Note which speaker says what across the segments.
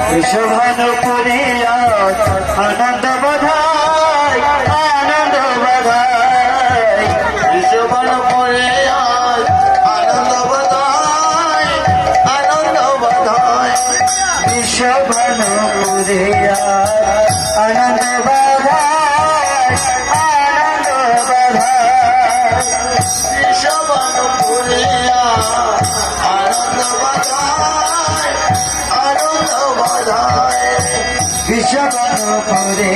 Speaker 1: শোভন করে আনন্দ বাধাই আনন্দ বাধাই শোভন করে আনন্দ বাধাই আনন্দ বাধাই শোভন করে আনন্দ বাধাই আনন্দ বাধাই শোভন করে আনন্দ বাধাই আনন্দ বাধাই বিশ্ববন করে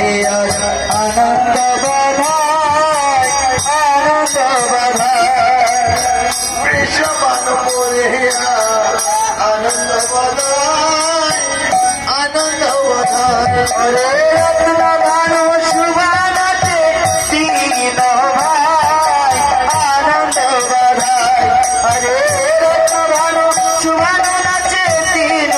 Speaker 1: আনন্দ বাধাই আনন্দ বাধাই বিশ্ববন করে আনন্দ বাধাই আনন্দ বাধাই অরে রত্ন ভানু শুভানাতে তিন ভাই আনন্দ বাধাই অরে রত্ন ভানু শুভানু নাচে তিন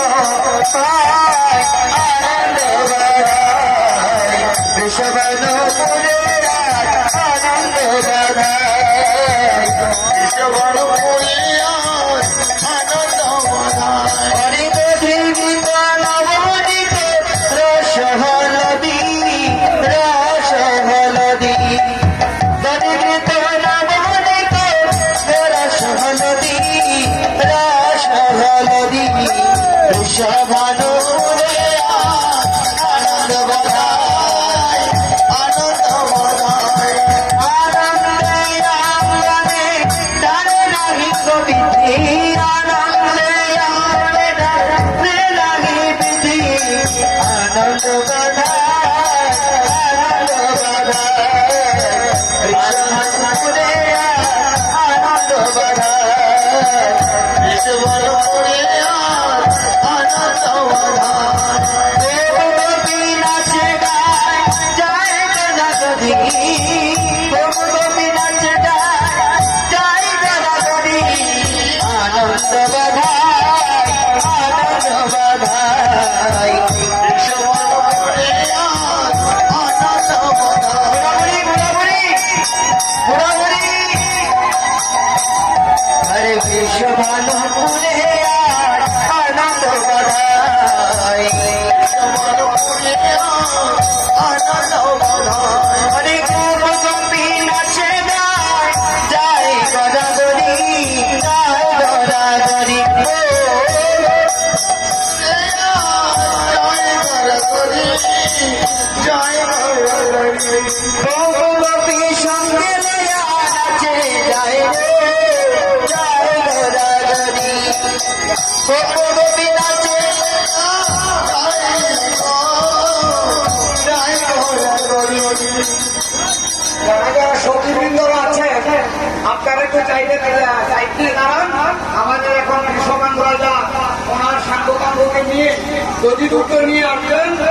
Speaker 1: ভাই আনন্দ বাধাই বিশ্ববন করে আনন্দ বাধাই বিশ্ববন করে আনন্দ বাধাই হরি দেবীত নবনীত রস হলদি রস হলদি দরিদ্রিত নবনীত রস হলদি রস হলদি বিশ্বভানু আনন্দ বাধাই আনন্দ বাধাই আনন্দে আনন্দে ডালে নাহি কবিতি আনন্দে আনন্দে ডালে নাহি বিধি আনন্দ বাধাই আনন্দ বাধাই বিশ্বভানুরে আনন্দ বাধাই বিশ্বভানুরে আনন্দ বাধাই দেব গোপী নাচে গায় জয় গদাধরি দেব গোপী নাচে গায় জয় গদাধরি আনন্দ বাধাই আনন্দ বাধাই বিশ্বভানুরে আনন্দ বাধাই ঘোরাঘুরি হরে বিশ্বভানুরে আনন্দ বাধাই বিশ্বভানুরে আনন্দ বাধাই হরে গোপী নাচে গায় জয় গদাধরি জয় গদাধরি জয় গদাধরি জয় গদাধরি গোপী সঙ্গে লয়া নাচে যায় জয় গদাধরি গোপী নাচে
Speaker 2: যারা যারা সখীবৃন্দ আছে আপনারা একটু চাইলে দাঁড়ান। আমাদের এখন বিশ্বমান রাজা ওনার সাঙ্গ কাঙ্গকে নিয়ে যদি দুটো নিয়ে আসবেন।